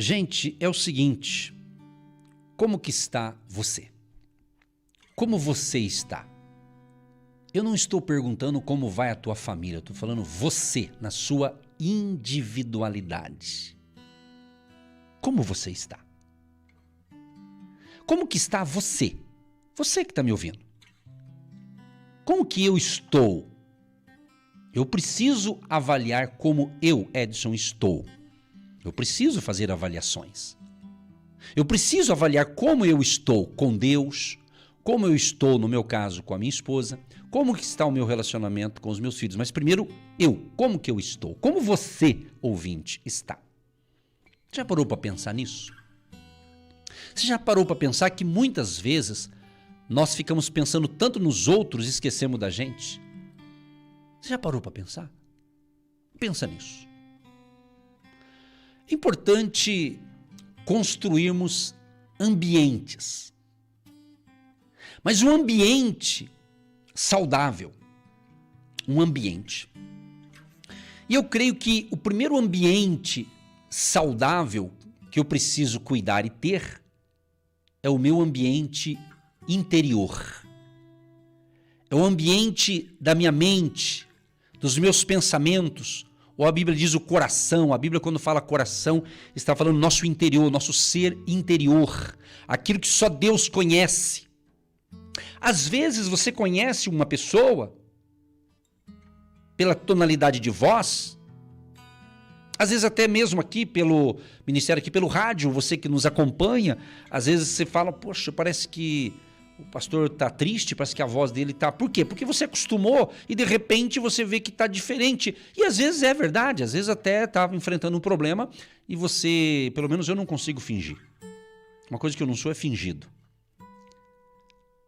Gente, é o seguinte, como que está você? Como você está? Eu não estou perguntando como vai a tua família, eu estou falando você, na sua individualidade. Como você está? Como que está você? Você que está me ouvindo. Como que eu estou? Eu preciso avaliar como eu, Edson, estou. Eu preciso fazer avaliações. Eu preciso avaliar como eu estou com Deus, como eu estou, no meu caso, com a minha esposa, como que está o meu relacionamento com os meus filhos. Mas primeiro, como que eu estou? Como você, ouvinte, está? Já parou para pensar nisso? Você já parou para pensar que muitas vezes nós ficamos pensando tanto nos outros e esquecemos da gente? Você já parou para pensar? Pensa nisso. É importante construirmos ambientes. Mas um ambiente saudável. Um ambiente. E eu creio que o primeiro ambiente saudável que eu preciso cuidar e ter é o meu ambiente interior. É o ambiente da minha mente, dos meus pensamentos, ou a Bíblia diz o coração. A Bíblia, quando fala coração, está falando nosso interior, nosso ser interior, aquilo que só Deus conhece. Às vezes você conhece uma pessoa pela tonalidade de voz, às vezes até mesmo aqui pelo ministério, aqui pelo rádio, você que nos acompanha, às vezes você fala, poxa, parece que o pastor está triste, parece que a voz dele está... Por quê? Porque você acostumou e de repente você vê que está diferente. E às vezes é verdade, às vezes até estava enfrentando um problema e você, pelo menos eu não consigo fingir. Uma coisa que eu não sou é fingido.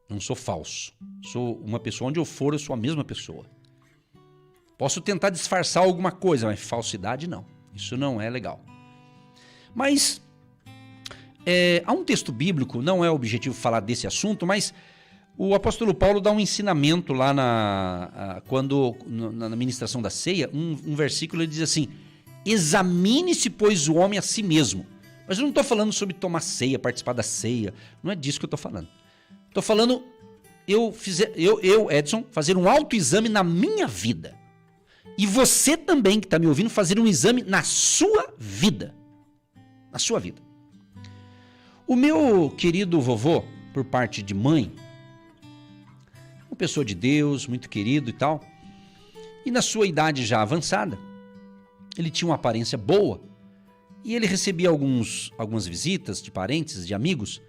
Eu não sou falso. Sou uma pessoa, onde eu for, eu sou a mesma pessoa. Posso tentar disfarçar alguma coisa, mas falsidade não. Isso não é legal. Mas... há um texto bíblico, não é o objetivo falar desse assunto, mas o apóstolo Paulo dá um ensinamento lá na ministração da ceia, um versículo, ele diz assim, examine-se, pois, o homem a si mesmo. Mas eu não estou falando sobre tomar ceia, participar da ceia, não é disso que eu estou falando. Estou falando, eu, Edson, fazer um autoexame na minha vida. E você também que está me ouvindo, fazer um exame na sua vida. Na sua vida. O meu querido vovô, por parte de mãe, uma pessoa de Deus, muito querido e tal, e na sua idade já avançada, ele tinha uma aparência boa, e ele recebia algumas visitas de parentes, de amigos,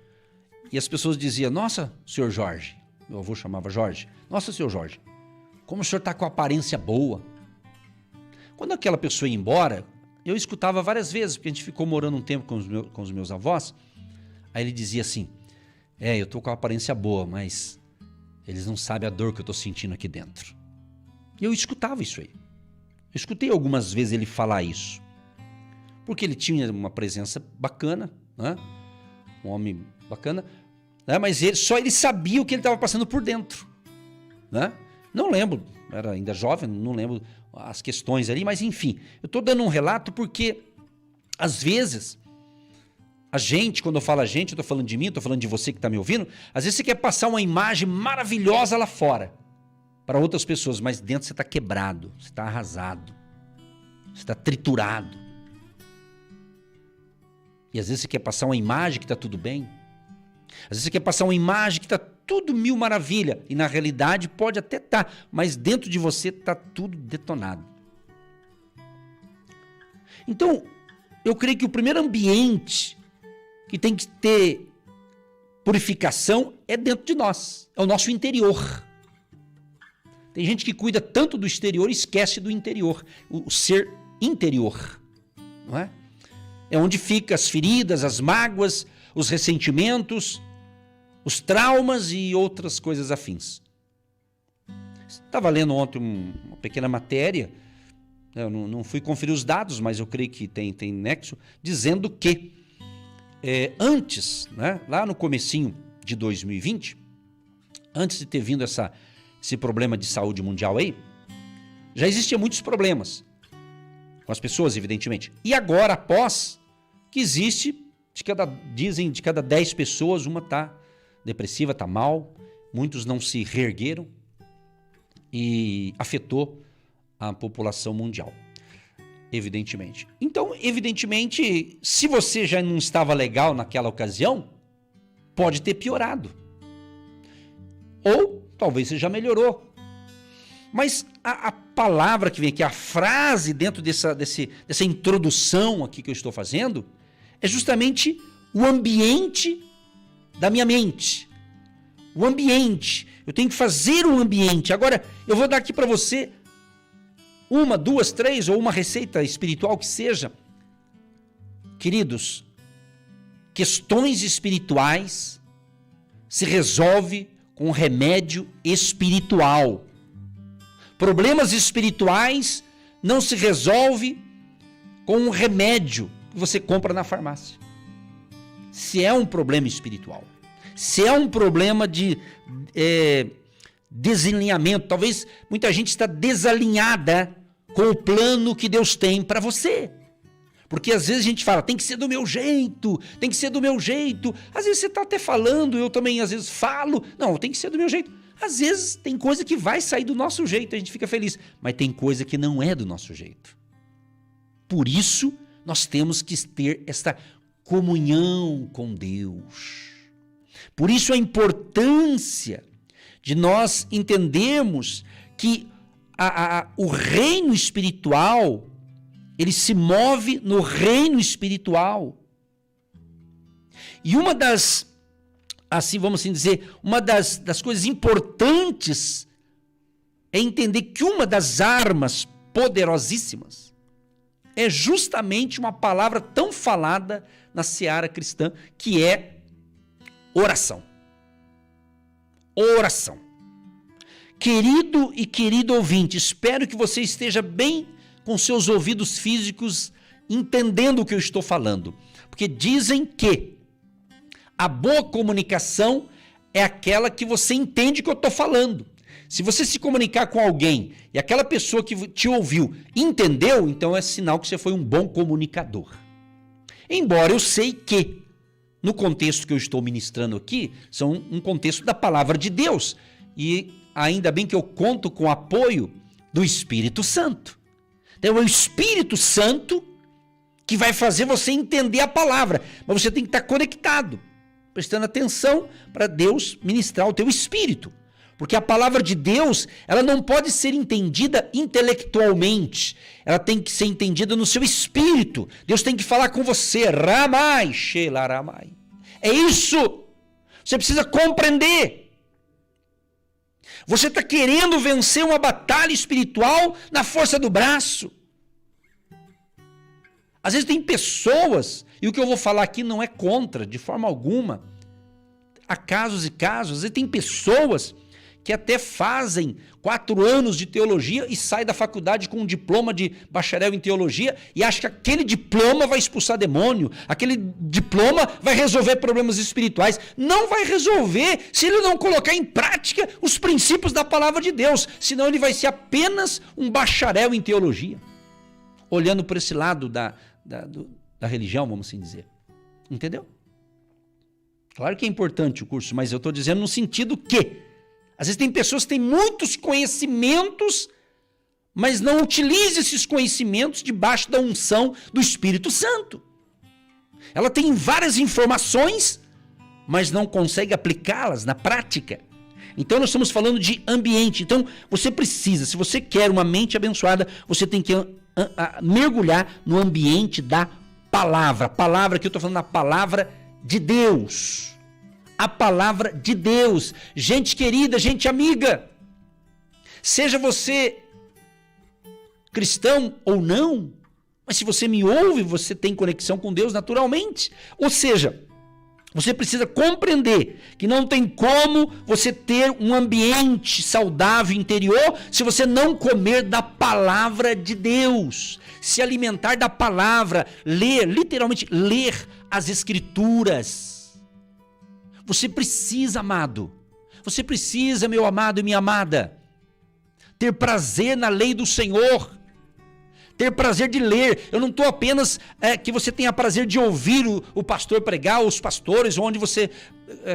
e as pessoas diziam, nossa, senhor Jorge, meu avô chamava Jorge, nossa, senhor Jorge, como o senhor está com aparência boa. Quando aquela pessoa ia embora, eu escutava várias vezes, porque a gente ficou morando um tempo com os meus avós. Aí ele dizia assim, eu tô com uma aparência boa, mas eles não sabem a dor que eu tô sentindo aqui dentro. E eu escutava isso aí. Eu escutei algumas vezes ele falar isso. Porque ele tinha uma presença bacana, né? Um homem bacana, né? Mas só ele sabia o que ele estava passando por dentro. Né? Não lembro, era ainda jovem, não lembro as questões ali, mas enfim. Eu tô dando um relato porque, às vezes... A gente, quando eu falo a gente, eu estou falando de mim, estou falando de você que está me ouvindo, às vezes você quer passar uma imagem maravilhosa lá fora, para outras pessoas, mas dentro você está quebrado, você está arrasado, você está triturado. E às vezes você quer passar uma imagem que está tudo bem, às vezes você quer passar uma imagem que está tudo mil maravilha, e na realidade pode até estar, mas dentro de você está tudo detonado. Então, eu creio que o primeiro ambiente que tem que ter purificação é dentro de nós, é o nosso interior. Tem gente que cuida tanto do exterior e esquece do interior, o ser interior, não é? É onde ficam as feridas, as mágoas, os ressentimentos, os traumas e outras coisas afins. Estava lendo ontem uma pequena matéria, eu não fui conferir os dados, mas eu creio que tem nexo, dizendo que antes, né, lá no comecinho de 2020, antes de ter vindo esse problema de saúde mundial aí, já existiam muitos problemas com as pessoas, evidentemente. E agora, após que existe, dizem de cada 10 pessoas, uma está depressiva, está mal, muitos não se reergueram e afetou a população mundial, evidentemente. Então, evidentemente, se você já não estava legal naquela ocasião, pode ter piorado. Ou talvez você já melhorou. Mas a palavra que vem aqui, a frase dentro dessa introdução aqui que eu estou fazendo, é justamente o ambiente da minha mente. O ambiente. Eu tenho que fazer um ambiente. Agora, eu vou dar aqui para você 1, 2, 3 ou uma receita espiritual que seja. Queridos, questões espirituais se resolve com remédio espiritual. Problemas espirituais não se resolve com um remédio que você compra na farmácia. Se é um problema espiritual, se é um problema de desalinhamento, talvez muita gente está desalinhada com o plano que Deus tem para você. Porque às vezes a gente fala, tem que ser do meu jeito, tem que ser do meu jeito. Às vezes você está até falando, eu também às vezes falo, não, tem que ser do meu jeito. Às vezes tem coisa que vai sair do nosso jeito, a gente fica feliz, mas tem coisa que não é do nosso jeito. Por isso, nós temos que ter esta comunhão com Deus. Por isso a importância de nós entendermos que o reino espiritual, ele se move no reino espiritual. E uma das, assim vamos assim dizer, uma das coisas importantes é entender que uma das armas poderosíssimas é justamente uma palavra tão falada na seara cristã, que é oração. Oração. Querido e querido ouvinte, espero que você esteja bem com seus ouvidos físicos, entendendo o que eu estou falando. Porque dizem que a boa comunicação é aquela que você entende o que eu estou falando. Se você se comunicar com alguém e aquela pessoa que te ouviu entendeu, então é sinal que você foi um bom comunicador. Embora eu sei que, no contexto que eu estou ministrando aqui, são um contexto da palavra de Deus. E ainda bem que eu conto com o apoio do Espírito Santo. Então é o Espírito Santo que vai fazer você entender a palavra. Mas você tem que estar conectado, prestando atenção para Deus ministrar o teu espírito. Porque a palavra de Deus, ela não pode ser entendida intelectualmente. Ela tem que ser entendida no seu espírito. Deus tem que falar com você. Ramai, Sheila Ramai. É isso. Você precisa compreender. Você está querendo vencer uma batalha espiritual na força do braço. Às vezes tem pessoas, e o que eu vou falar aqui não é contra, de forma alguma. Há casos e casos, às vezes tem pessoas que até fazem 4 anos de teologia e saem da faculdade com um diploma de bacharel em teologia e acham que aquele diploma vai expulsar demônio, aquele diploma vai resolver problemas espirituais. Não vai resolver se ele não colocar em prática os princípios da palavra de Deus, senão ele vai ser apenas um bacharel em teologia, olhando por esse lado da religião, vamos assim dizer. Entendeu? Claro que é importante o curso, mas eu estou dizendo no sentido que às vezes tem pessoas que têm muitos conhecimentos, mas não utilizam esses conhecimentos debaixo da unção do Espírito Santo. Ela tem várias informações, mas não consegue aplicá-las na prática. Então nós estamos falando de ambiente. Então você precisa, se você quer uma mente abençoada, você tem que mergulhar no ambiente da palavra. Palavra que eu estou falando, a palavra de Deus. A palavra de Deus. Gente querida, gente amiga, seja você cristão ou não, mas se você me ouve, você tem conexão com Deus naturalmente. Ou seja, você precisa compreender que não tem como você ter um ambiente saudável interior se você não comer da palavra de Deus, se alimentar da palavra, ler, literalmente ler as Escrituras. Você precisa, amado, você precisa, meu amado e minha amada, ter prazer na lei do Senhor, ter prazer de ler. Eu não estou apenas que você tenha prazer de ouvir o pastor pregar, os pastores, onde você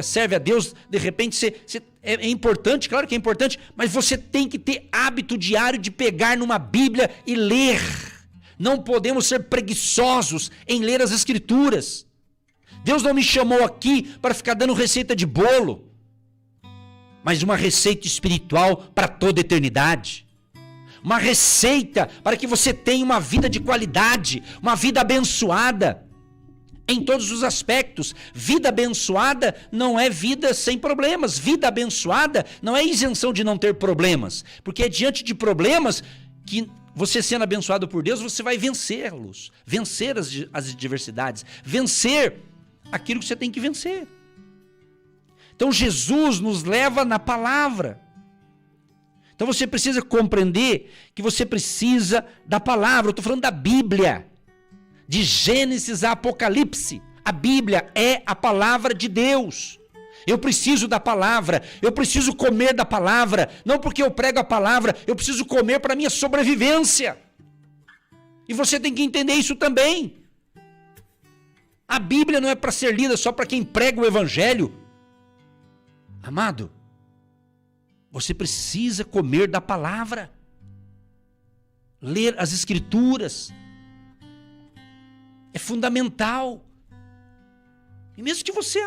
serve a Deus, de repente é importante, claro que é importante, mas você tem que ter hábito diário de pegar numa Bíblia e ler. Não podemos ser preguiçosos em ler as Escrituras. Deus não me chamou aqui para ficar dando receita de bolo, mas uma receita espiritual para toda a eternidade. Uma receita para que você tenha uma vida de qualidade, uma vida abençoada em todos os aspectos. Vida abençoada não é vida sem problemas. Vida abençoada não é isenção de não ter problemas, porque é diante de problemas que você, sendo abençoado por Deus, você vai vencê-los, vencer as adversidades, vencer aquilo que você tem que vencer. Então Jesus nos leva na palavra. Então você precisa compreender que você precisa da palavra. Eu estou falando da Bíblia, de Gênesis a Apocalipse. A Bíblia é a palavra de Deus. Eu preciso da palavra, eu preciso comer da palavra, não porque eu prego a palavra, eu preciso comer para a minha sobrevivência. E você tem que entender isso também. A Bíblia não é para ser lida só para quem prega o Evangelho. Amado, você precisa comer da palavra, ler as Escrituras, é fundamental. E mesmo que você,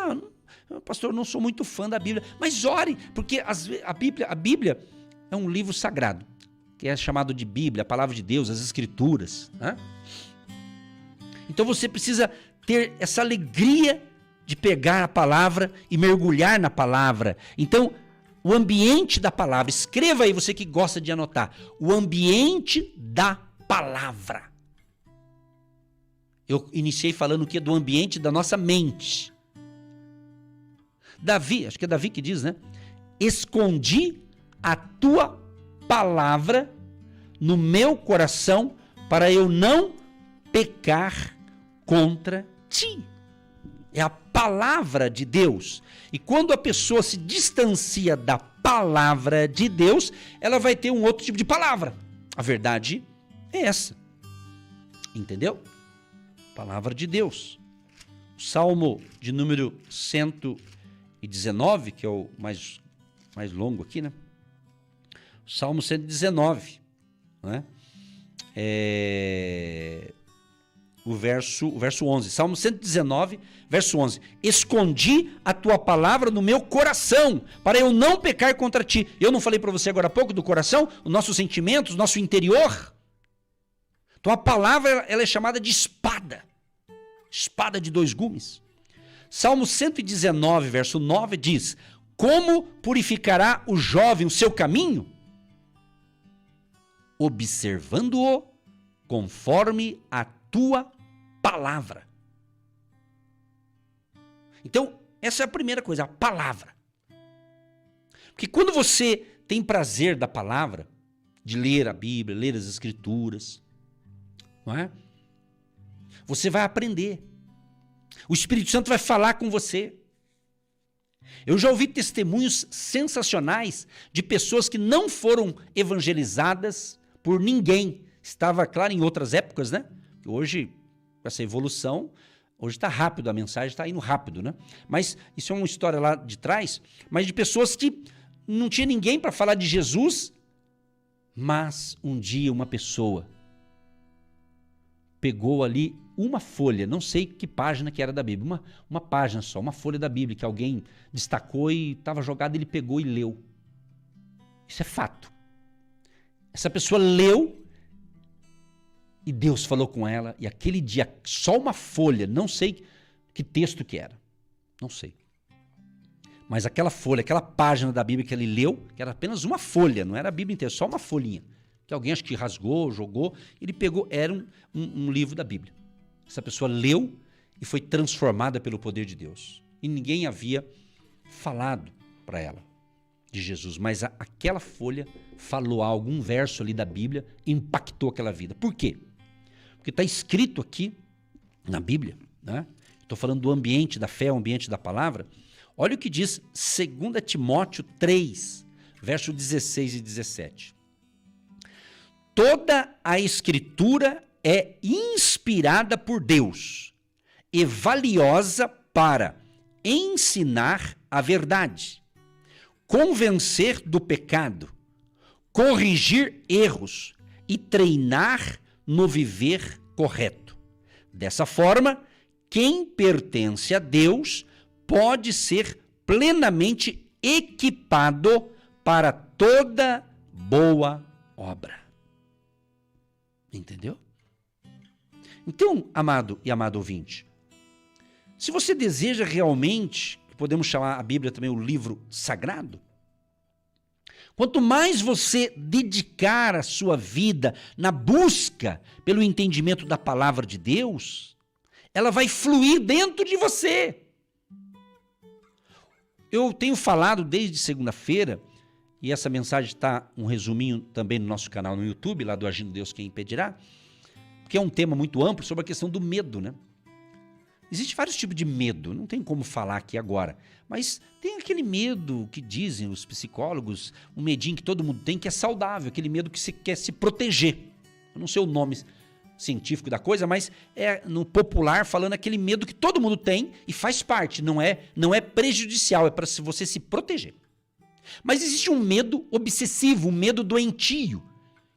pastor, eu não sou muito fã da Bíblia, mas ore, porque a Bíblia é um livro sagrado, que é chamado de Bíblia, a palavra de Deus, as Escrituras, né? Então você precisa ter essa alegria de pegar a palavra e mergulhar na palavra. Então, o ambiente da palavra, escreva aí, você que gosta de anotar, o ambiente da palavra. Eu iniciei falando o que? Do ambiente da nossa mente. Davi, acho que é Davi que diz, né? Escondi a tua palavra no meu coração para eu não pecar contra ti. É a palavra de Deus. E quando a pessoa se distancia da palavra de Deus, ela vai ter um outro tipo de palavra. A verdade é essa. Entendeu? Palavra de Deus. O Salmo de número 119, que é o mais longo aqui, né? O Salmo 119, né? O verso 11, Salmo 119, verso 11. Escondi a tua palavra no meu coração, para eu não pecar contra ti. Eu não falei para você agora há pouco do coração, os nossos sentimentos, o nosso interior? Então a palavra, ela é chamada de espada, espada de dois gumes. Salmo 119, verso 9 diz: como purificará o jovem o seu caminho? Observando-o conforme a tua palavra. Então, essa é a primeira coisa, a palavra. Porque quando você tem prazer da palavra, de ler a Bíblia, ler as Escrituras, não é? Você vai aprender. O Espírito Santo vai falar com você. Eu já ouvi testemunhos sensacionais de pessoas que não foram evangelizadas por ninguém. Estava, claro, em outras épocas, né? Hoje, com essa evolução, hoje está rápido, a mensagem está indo rápido, né? Mas isso é uma história lá de trás, mas de pessoas que não tinha ninguém para falar de Jesus, mas um dia uma pessoa pegou ali uma folha, não sei que página que era da Bíblia, uma página só, uma folha da Bíblia que alguém destacou e estava jogada, ele pegou e leu. Isso é fato. Essa pessoa leu e Deus falou com ela, e aquele dia, só uma folha, não sei que texto que era, não sei. Mas aquela folha, aquela página da Bíblia que ele leu, que era apenas uma folha, não era a Bíblia inteira, só uma folhinha, que alguém acho que rasgou, jogou, ele pegou, era um livro da Bíblia. Essa pessoa leu e foi transformada pelo poder de Deus. E ninguém havia falado para ela de Jesus, mas aquela folha falou algo, um verso ali da Bíblia, impactou aquela vida. Por quê? Porque está escrito aqui na Bíblia, né? Estou falando do ambiente da fé, o ambiente da palavra. Olha o que diz 2 Timóteo 3, verso 16 e 17. Toda a Escritura é inspirada por Deus e valiosa para ensinar a verdade, convencer do pecado, corrigir erros e treinar no viver correto. Dessa forma, quem pertence a Deus pode ser plenamente equipado para toda boa obra. Entendeu? Então, amado e amado ouvinte, se você deseja realmente, podemos chamar a Bíblia também o livro sagrado, quanto mais você dedicar a sua vida na busca pelo entendimento da palavra de Deus, ela vai fluir dentro de você. Eu tenho falado desde segunda-feira, e essa mensagem está um resuminho também no nosso canal no YouTube, lá do Agindo Deus Quem Impedirá, porque é um tema muito amplo sobre a questão do medo, né? Existem vários tipos de medo, não tem como falar aqui agora, mas tem aquele medo que dizem os psicólogos, um medinho que todo mundo tem, que é saudável, aquele medo que você quer se proteger. Eu não sei o nome científico da coisa, mas é no popular falando aquele medo que todo mundo tem e faz parte, não é prejudicial, é para você se proteger. Mas existe um medo obsessivo, um medo doentio,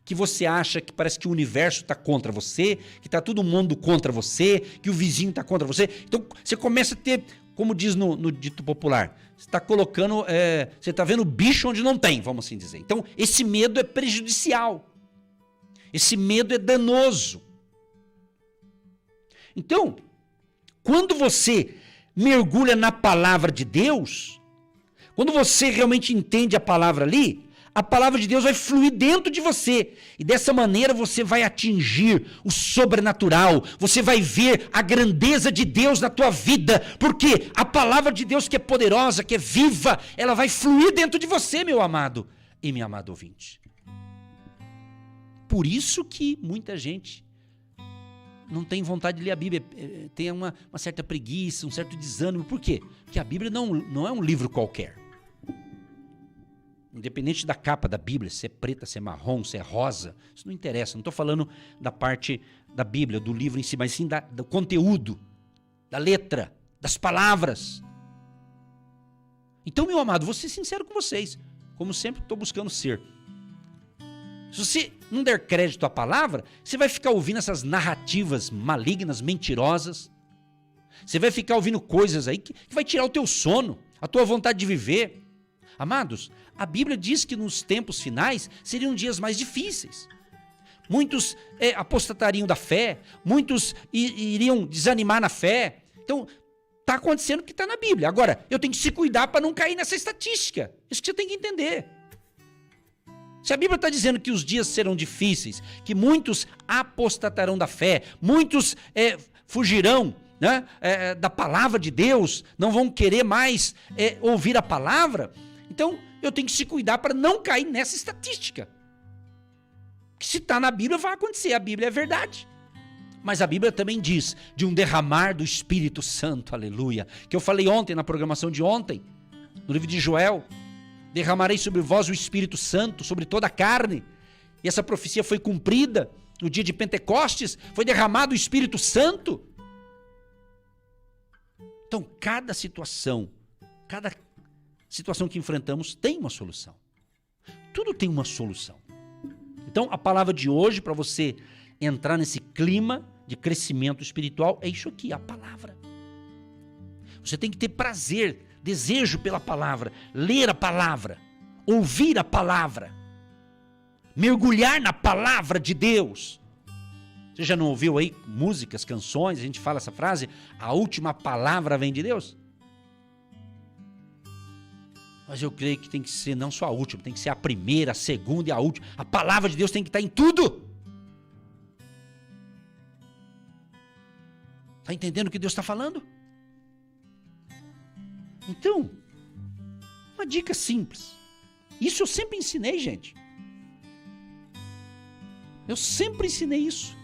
que você acha que parece que o universo está contra você, que está todo mundo contra você, que o vizinho está contra você. Então você começa a ter, como diz no dito popular, você está colocando, você está vendo bicho onde não tem, vamos assim dizer. Então esse medo é prejudicial, esse medo é danoso. Então, quando você mergulha na palavra de Deus, quando você realmente entende a palavra ali, a palavra de Deus vai fluir dentro de você. E dessa maneira você vai atingir o sobrenatural. Você vai ver a grandeza de Deus na tua vida. Porque a palavra de Deus que é poderosa, que é viva, ela vai fluir dentro de você, meu amado e minha amada ouvinte. Por isso que muita gente não tem vontade de ler a Bíblia. Tem uma certa preguiça, um certo desânimo. Por quê? Porque a Bíblia não é um livro qualquer. Independente da capa da Bíblia, se é preta, se é marrom, se é rosa, isso não interessa. Não estou falando da parte da Bíblia, do livro em si, mas sim do conteúdo, da letra, das palavras. Então, meu amado, vou ser sincero com vocês, como sempre estou buscando ser. Se você não der crédito à palavra, você vai ficar ouvindo essas narrativas malignas, mentirosas. Você vai ficar ouvindo coisas aí que vai tirar o teu sono, a tua vontade de viver. Amados, a Bíblia diz que nos tempos finais seriam dias mais difíceis. Muitos apostatariam da fé, muitos iriam desanimar na fé. Então, está acontecendo o que está na Bíblia. Agora, eu tenho que se cuidar para não cair nessa estatística. Isso que você tem que entender. Se a Bíblia está dizendo que os dias serão difíceis, que muitos apostatarão da fé, muitos fugirão, né, da palavra de Deus, não vão querer mais ouvir a palavra, então eu tenho que se cuidar para não cair nessa estatística. Que se está na Bíblia vai acontecer, a Bíblia é verdade. Mas a Bíblia também diz de um derramar do Espírito Santo, aleluia, que eu falei ontem na programação de ontem, no livro de Joel. Derramarei sobre vós o Espírito Santo, sobre toda a carne. E essa profecia foi cumprida no dia de Pentecostes, foi derramado o Espírito Santo. Então, cada situação que enfrentamos tem uma solução. Tudo tem uma solução. Então, a palavra de hoje, para você entrar nesse clima de crescimento espiritual, é isso aqui, a palavra. Você tem que ter prazer, desejo pela palavra, ler a palavra, ouvir a palavra, mergulhar na palavra de Deus. Você já não ouviu aí músicas, canções, a gente fala essa frase, a última palavra vem de Deus? Mas eu creio que tem que ser não só a última, tem que ser a primeira, a segunda e a última. A palavra de Deus tem que estar em tudo. Está entendendo o que Deus está falando? Então, uma dica simples. Isso eu sempre ensinei, gente. Eu sempre ensinei isso.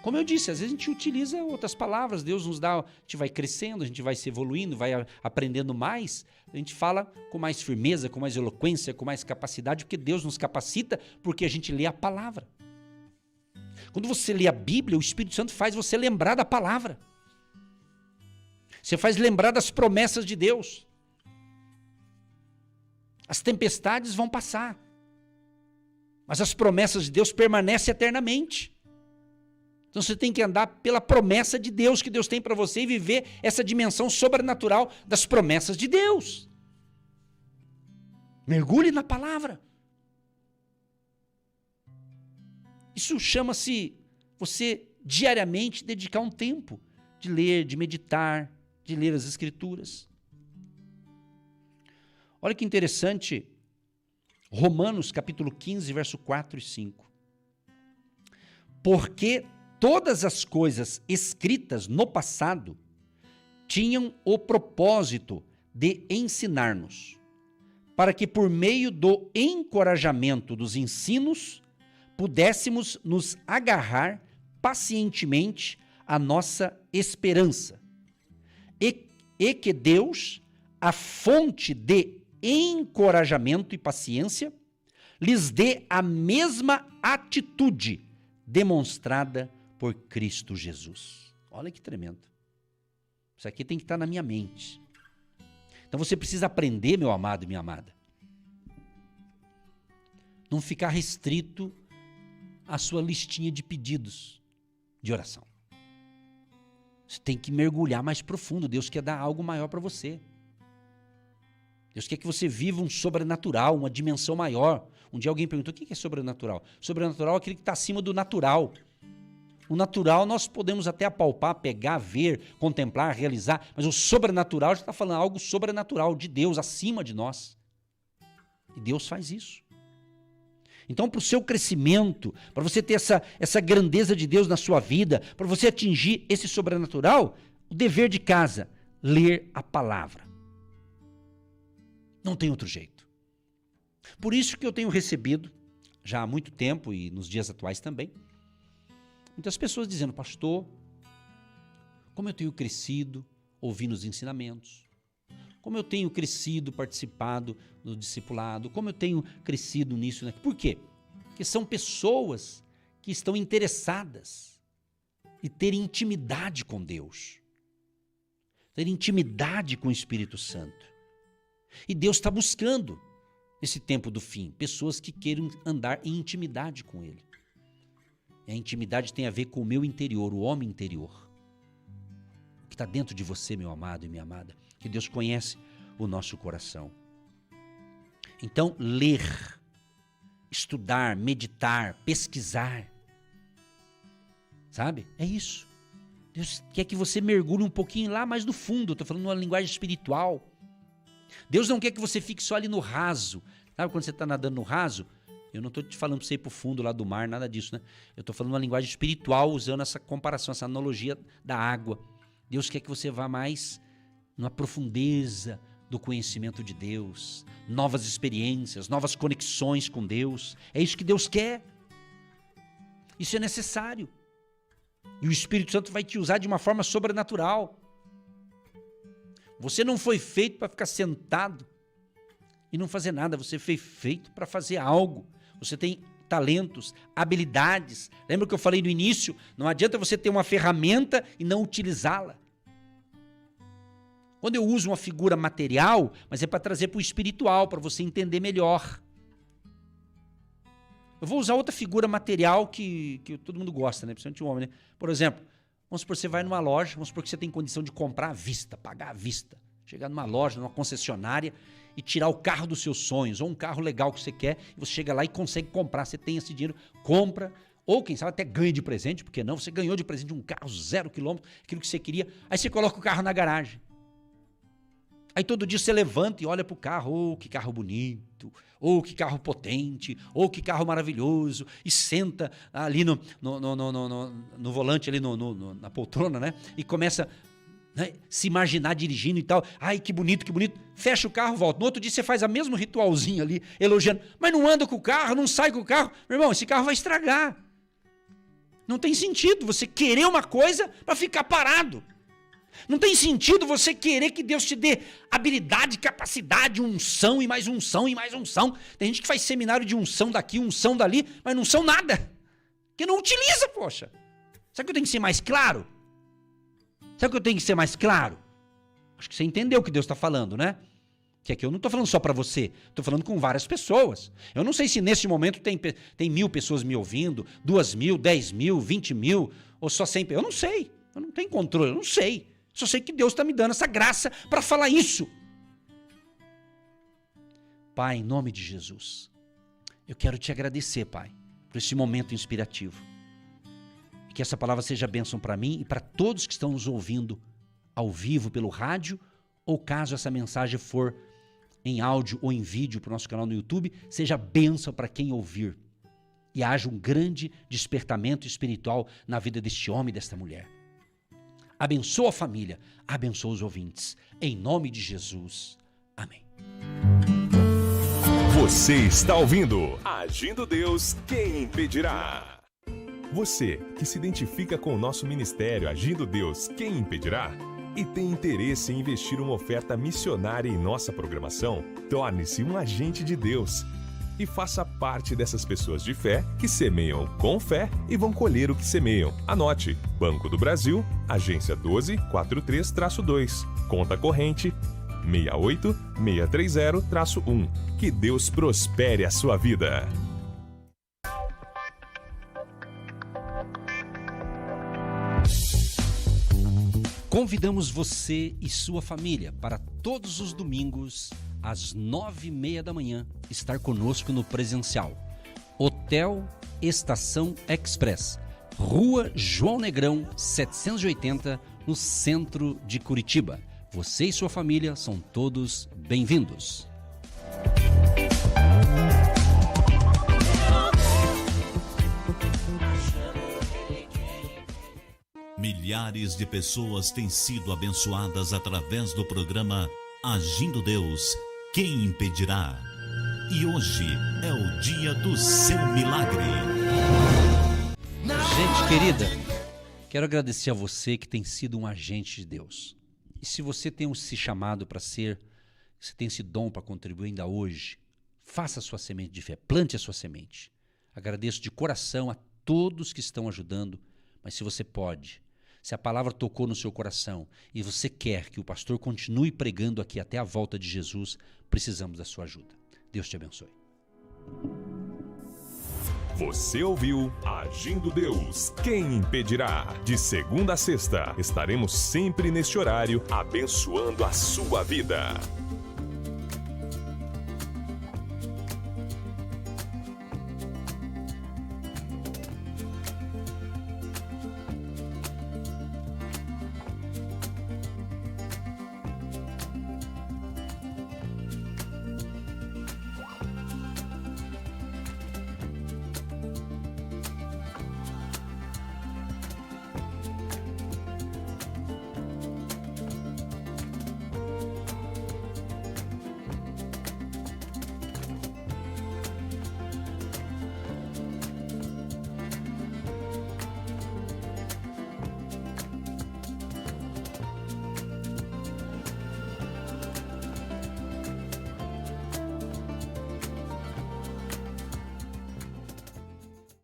Como eu disse, às vezes a gente utiliza outras palavras, Deus nos dá, a gente vai crescendo, a gente vai se evoluindo, vai aprendendo mais, a gente fala com mais firmeza, com mais eloquência, com mais capacidade, porque Deus nos capacita, porque a gente lê a palavra. Quando você lê a Bíblia, o Espírito Santo faz você lembrar da palavra. Você faz lembrar das promessas de Deus. As tempestades vão passar, mas as promessas de Deus permanecem eternamente. Então você tem que andar pela promessa de Deus que Deus tem para você e viver essa dimensão sobrenatural das promessas de Deus. Mergulhe na palavra. Isso chama-se você diariamente dedicar um tempo de ler, de meditar, de ler as Escrituras. Olha que interessante, Romanos capítulo 15, verso 4 e 5. Porque todas as coisas escritas no passado tinham o propósito de ensinar-nos, para que por meio do encorajamento dos ensinos, pudéssemos nos agarrar pacientemente à nossa esperança. E que Deus, a fonte de encorajamento e paciência, lhes dê a mesma atitude demonstrada por Cristo Jesus. Olha que tremendo. Isso aqui tem que estar na minha mente. Então você precisa aprender, meu amado e minha amada. Não ficar restrito à sua listinha de pedidos de oração. Você tem que mergulhar mais profundo. Deus quer dar algo maior para você. Deus quer que você viva um sobrenatural, uma dimensão maior. Um dia alguém perguntou, o que é sobrenatural? Sobrenatural é aquele que está acima do natural. O natural nós podemos até apalpar, pegar, ver, contemplar, realizar, mas o sobrenatural já está falando algo sobrenatural de Deus, acima de nós. E Deus faz isso. Então, para o seu crescimento, para você ter essa grandeza de Deus na sua vida, para você atingir esse sobrenatural, o dever de casa, ler a palavra. Não tem outro jeito. Por isso que eu tenho recebido, já há muito tempo e nos dias atuais também, muitas pessoas dizendo, pastor, como eu tenho crescido ouvindo os ensinamentos, como eu tenho crescido, participado do discipulado, como eu tenho crescido nisso e naquilo. Por quê? Porque são pessoas que estão interessadas em ter intimidade com Deus, ter intimidade com o Espírito Santo. E Deus está buscando, nesse tempo do fim, pessoas que queiram andar em intimidade com Ele. E a intimidade tem a ver com o meu interior, o homem interior, que está dentro de você, meu amado e minha amada, que Deus conhece o nosso coração. Então, ler, estudar, meditar, pesquisar, sabe? É isso. Deus quer que você mergulhe um pouquinho lá mais no fundo, estou falando numa linguagem espiritual. Deus não quer que você fique só ali no raso. Sabe quando você está nadando no raso? Eu não estou te falando para você ir para o fundo lá do mar, nada disso, né? Eu estou falando uma linguagem espiritual, usando essa comparação, essa analogia da água. Deus quer que você vá mais numa profundeza do conhecimento de Deus, novas experiências, novas conexões com Deus. É isso que Deus quer. Isso é necessário. E o Espírito Santo vai te usar de uma forma sobrenatural. Você não foi feito para ficar sentado e não fazer nada. Você foi feito para fazer algo. Você tem talentos, habilidades. Lembra que eu falei no início? Não adianta você ter uma ferramenta e não utilizá-la. Quando eu uso uma figura material, mas é para trazer para o espiritual, para você entender melhor. Eu vou usar outra figura material que todo mundo gosta, né? Principalmente o homem, né? Por exemplo, vamos supor que você vai numa loja, vamos supor que você tem condição de comprar à vista, pagar à vista. Chegar numa loja, numa concessionária e tirar o carro dos seus sonhos, ou um carro legal que você quer, e você chega lá e consegue comprar, você tem esse dinheiro, compra, ou quem sabe até ganha de presente, porque não? Você ganhou de presente um carro 0 km, aquilo que você queria, aí você coloca o carro na garagem. Aí todo dia você levanta e olha pro carro, que carro bonito, que carro potente, que carro maravilhoso, e senta ali no volante, ali na poltrona, né? E começa, né, se imaginar dirigindo e tal. Ai, que bonito, fecha o carro, volta. No outro dia você faz a mesmo ritualzinho ali, elogiando, mas não anda com o carro, não sai com o carro. Meu irmão, esse carro vai estragar. Não tem sentido você querer uma coisa para ficar parado. Não tem sentido você querer que Deus te dê habilidade, capacidade, unção e mais unção e mais unção. Tem gente que faz seminário de unção daqui, unção dali, mas não são nada. Que não utiliza, poxa. Sabe que eu tenho que ser mais claro? Sabe que eu tenho que ser mais claro? Acho que você entendeu o que Deus está falando, né? Que aqui eu não estou falando só para você, estou falando com várias pessoas. Eu não sei se nesse momento tem 1.000 pessoas me ouvindo, 2.000, 10.000, 20.000, ou só 100. Eu não sei, eu não tenho controle, eu não sei. Só sei que Deus está me dando essa graça para falar isso. Pai, em nome de Jesus, eu quero te agradecer, Pai, por esse momento inspirativo. E que essa palavra seja bênção para mim e para todos que estão nos ouvindo ao vivo pelo rádio, ou caso essa mensagem for em áudio ou em vídeo para o nosso canal no YouTube, seja bênção para quem ouvir. E haja um grande despertamento espiritual na vida deste homem e desta mulher. Abençoa a família, abençoa os ouvintes. Em nome de Jesus. Amém. Você está ouvindo Agindo Deus, quem impedirá? Você que se identifica com o nosso ministério Agindo Deus, quem impedirá? E tem interesse em investir uma oferta missionária em nossa programação? Torne-se um agente de Deus e faça parte dessas pessoas de fé que semeiam com fé e vão colher o que semeiam. Anote: Banco do Brasil, agência 1243-2, conta corrente 68630-1. Que Deus prospere a sua vida. Convidamos você e sua família para todos os domingos, às 9h30 da manhã, estar conosco no presencial. Hotel Estação Express, Rua João Negrão, 780, no centro de Curitiba. Você e sua família são todos bem-vindos. Milhares de pessoas têm sido abençoadas através do programa Agindo Deus, quem impedirá? E hoje é o dia do seu milagre. Gente querida, quero agradecer a você que tem sido um agente de Deus. E se você tem se chamado para ser, se tem esse dom para contribuir ainda hoje, faça a sua semente de fé, plante a sua semente. Agradeço de coração a todos que estão ajudando, mas se você pode, se a palavra tocou no seu coração e você quer que o pastor continue pregando aqui até a volta de Jesus, precisamos da sua ajuda. Deus te abençoe. Você ouviu Agindo Deus, quem impedirá? De segunda a sexta, estaremos sempre neste horário, abençoando a sua vida.